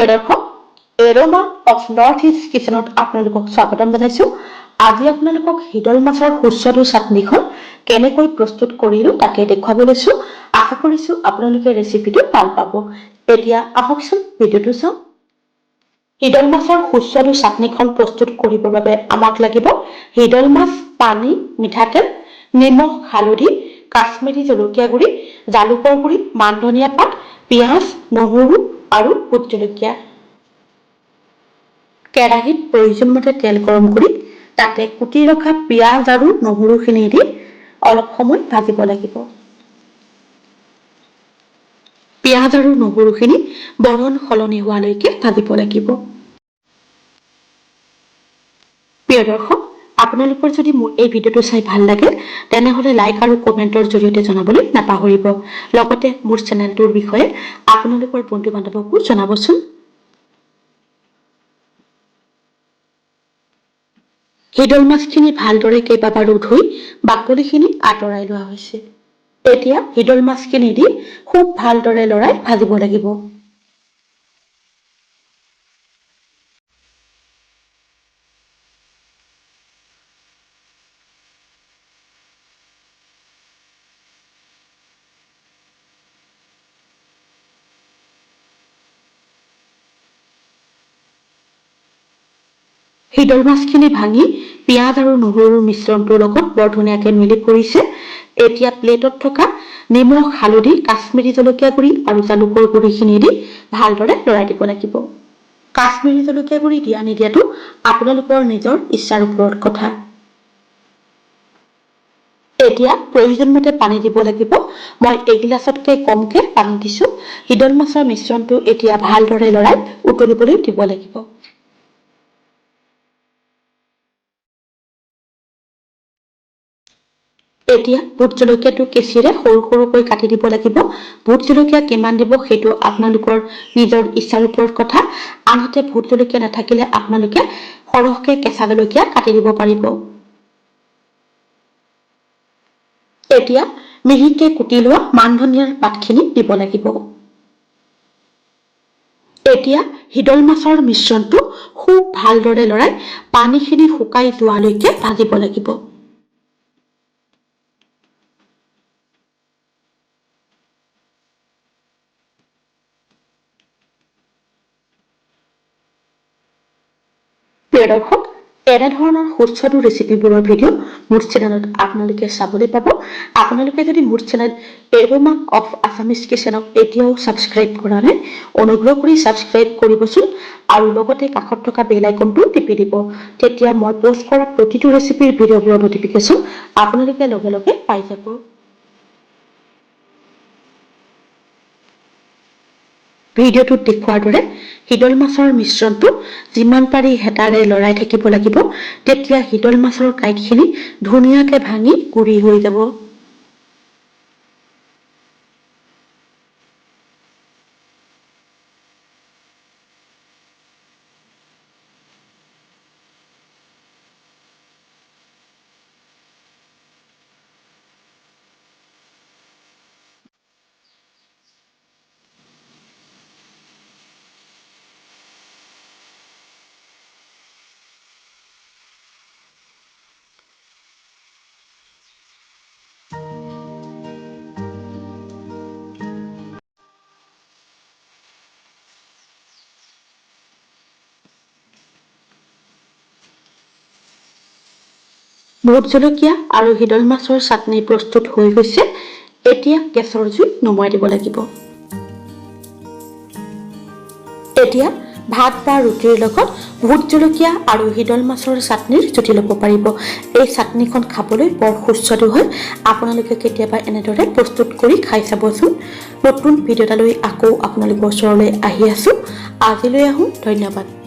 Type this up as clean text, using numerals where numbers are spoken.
প্ৰিয় দৰ্শক, aroma of north east কিচেনত আপোনালোকক স্বাগতম জনাইছো। আজি আপোনালোকক হিদল মাছৰ সুস্বাদু চাটনিখন কেনেকৈ প্ৰস্তুত কৰিলো তাকে দেখুৱাব লৈছো। আশা কৰিছো আপোনালোকে ৰেচিপিটো ভাল পাব। এতিয়া আহকচোন ভিডিঅ'টো চাওঁ। হিদল মাছৰ সুস্বাদু চাটনিখন প্ৰস্তুত কৰিবৰ বাবে আমাক লাগিব হিদল মাছ, পানী, মিঠাতেল, নিমখ, হালধি, কাশ্মীৰী জলকীয়া গুড়ি, জালুকৰ গুড়ি, মান ধনিয়া পাত, পিঁয়াজ, নহৰু আৰু ভোট জলকীয়া। কেৰাহীত প্ৰয়োজন মতে তেল গৰম কৰি তাতে কুটি ৰখা পিঁয়াজ আৰু নহৰুখিনি দি অলপ সময় ভাজিব লাগিব। পিঁয়াজ আৰু নহৰুখিনি বৰণ সলনি হোৱালৈকে ভাজিব লাগিব। প্ৰিয় দৰ্শক, আপোনালোকৰ যদি মোৰ এই ভিডিঅ'টো চাই ভাল লাগে তেনেহলে লাইক আৰু কমেণ্টৰ জৰিয়তে জনাবলৈ নাপাহৰিব। লগতে মোৰ চেনেলটোৰ বিষয়ে আপোনালোকৰ বন্ধু বান্ধৱকো জনাবচোন। হিদল মাছখিনি ভালদৰে কেইবাবাৰো ধুই বাকলিখিনি আঁতৰাই লোৱা হৈছে। এতিয়া হিদল মাছখিনি দি খুব ভালদৰে লৰাই ভাজিব লাগিব। হিদল মাছখিনি ভাঙি পিঁয়াজ আৰু নহৰুৰ মিশ্ৰণটোৰ লগত বৰ ধুনীয়াকৈ মিলি পৰিছে। এতিয়া প্লেটত থকা নিমখ, হালধি, কাশ্মীৰী জলকীয়া গুড়ি আৰু জালুকৰ গুড়িখিনি দি ভালদৰে লৰাই দিব লাগিব। কাশ্মীৰী জলকীয়া গুড়ি দিয়া নিদিয়াটো আপোনালোকৰ নিজৰ ইচ্ছাৰ ওপৰত কথা। এতিয়া প্ৰয়োজন মতে পানী দিব লাগিব। মই এগিলাচতকৈ কমকে পানী দিছো। হিদল মাছৰ মিশ্ৰণটো এতিয়া ভালদৰে লৰাই উতলিবলৈ দিব লাগিব। এতিয়া ভোট জলকীয়াটো কেঁচিৰে সৰু সৰুকৈ কাটি দিব লাগিব। ভোট জলকীয়া কিমান দিব সেইটো আপোনালোকৰ নিজৰ ইচ্ছাৰ ওপৰত কথা। আনহাতে ভোট জলকীয়া নাথাকিলে আপোনালোকে সৰহকৈ কেঁচা জলকীয়া কাটি দিব পাৰিব। এতিয়া মিহিকৈ কুটি লোৱা মান ধনিয়াৰ পাতখিনি দিব লাগিব। এতিয়া হিদল মাছৰ মিশ্ৰণটো খুব ভালদৰে লৰাই পানীখিনি শুকাই যোৱালৈকে ভাজিব লাগিব। প্ৰিয় দৰ্শক, এনেধৰণৰ সুস্বাদু ৰেচিপিবোৰৰ ভিডিঅ' মোৰ চেনেলত আপোনালোকে চাবলৈ পাব। আপোনালোকে যদি মোৰ চেনেল এৰোমা অফ আছামিজ কিচেনক এতিয়াও ছাবস্ক্ৰাইব কৰা নাই, অনুগ্ৰহ কৰি ছাবস্ক্ৰাইব কৰিবচোন আৰু লগতে কাষত থকা বেল আইকনটো টিপি দিব। তেতিয়া মই পোষ্ট কৰা প্ৰতিটো ৰেচিপিৰ ভিডিঅ'বোৰৰ নটিফিকেশ্যন আপোনালোকে লগে লগে পাই যাব। ভিডিঅ'টোত দেখুওৱাৰ দৰে হিদল মাছৰ মিশ্ৰণটো যিমান পাৰি হেতাৰে লৰাই থাকিব লাগিব। তেতিয়া হিদল মাছৰ কাঁইটখিনি ধুনীয়াকৈ ভাঙি গুৰি হৈ যাব। ভোট জলকীয়া আৰু হিদল মাছৰ চাটনি প্ৰস্তুত হৈ গৈছে। এতিয়া গেছৰ জুই নুমাই দিব লাগিব। এতিয়া ভাত বা ৰুটিৰ লগত ভোট জলকীয়া আৰু হিদল মাছৰ চাটনিৰ জুতি ল'ব পাৰিব। এই চাটনিখন খাবলৈ বৰ সুস্বাদু হয়। আপোনালোকে কেতিয়াবা এনেদৰে প্ৰস্তুত কৰি খাই চাবচোন। নতুন ভিডিঅ' এটালৈ আকৌ আপোনালোকৰ ওচৰলৈ আহি আছো। আজিলৈ আহোঁ, ধন্যবাদ।